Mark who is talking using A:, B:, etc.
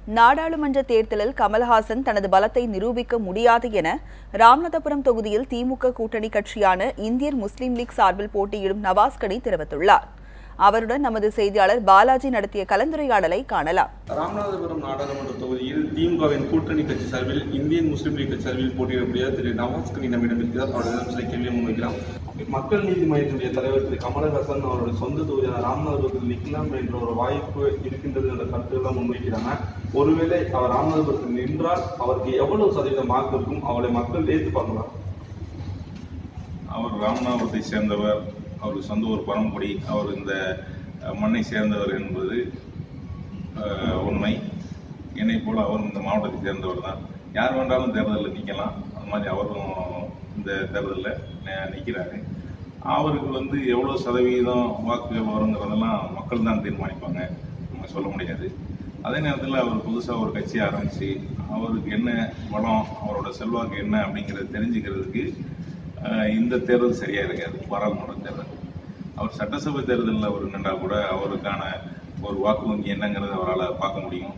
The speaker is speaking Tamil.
A: நாடாளுமன்ற தேர்தலில் கமல்ஹாசன் தனது பலத்தை நிரூபிக்க முடியாது என ராமநாதபுரம் தொகுதியில் திமுக கூட்டணி கட்சியான இந்தியன் முஸ்லீம் லீக் சார்பில் போட்டியிடும் நவாஸ் கனி தெரிவித்துள்ளார். அவருடன் நமது செய்தியாளர் பாலாஜி நடத்திய கலந்துரையாடலை காணலாம்.
B: ராமநாதபுரம் நாடாளுமன்ற தொகுதியில் திமுகவின் கூட்டணி கட்சி சார்பில் இந்தியன் முஸ்லீம் லீக் சார்பில் போட்டியிடக்கூடிய திரு நவாஸ் கனி நம்மிடம் இருக்கிறார். அவரிடம் சில கேள்வியை முன்வைக்கலாம். மக்கள் நீதி மையத்தினுடைய தலைவர் திரு கமலஹாசன் அவருடைய சொந்த தொகுதியான ராமநாதபுரத்தில் நிற்கலாம் என்ற ஒரு வாய்ப்பு இருக்கின்றது என்ற கருத்துக்கள் முன்வைக்கிறாங்க. ஒருவேளை அவர் ராமநாதபுரத்தில் நின்றால் அவருக்கு எவ்வளவு சதவீதம் வாக்கு இருக்கும், அவரை மக்கள் ஏற்றுப்பாங்களா?
C: அவர் ராமநாதபுரத்தை சேர்ந்தவர், அவருக்கு சொந்த ஒரு பரம்பொடி, அவர் இந்த மண்ணை சேர்ந்தவர் என்பது உண்மை. என்னை போல அவரும் இந்த மாவட்டத்தை சேர்ந்தவர் தான். யார் வேண்டாலும் தேர்தலில் நிற்கலாம். அது மாதிரி அவரும் இந்த தேர்தலில் நிற்கிறாரு. அவருக்கு எவ்வளோ சதவீதம் வாக்குகள் வருங்கிறதெல்லாம் மக்கள் தான் தீர்மானிப்பாங்க, நம்ம சொல்ல முடியாது. அதே நேரத்தில் அவர் புதுசாக ஒரு கட்சி ஆரம்பித்து அவருக்கு என்ன பலம், அவரோட செல்வாக்கு என்ன அப்படிங்கிறத தெரிஞ்சுக்கிறதுக்கு இந்த தேர்தல் சரியாக இருக்காது. பாராளுமன்ற தேர்தல், அவர் சட்டசபை தேர்தலில் அவர் நின்றால் கூட அவருக்கான ஒரு வாக்கு வங்கி என்னங்கிறத அவரால் பார்க்க முடியும்.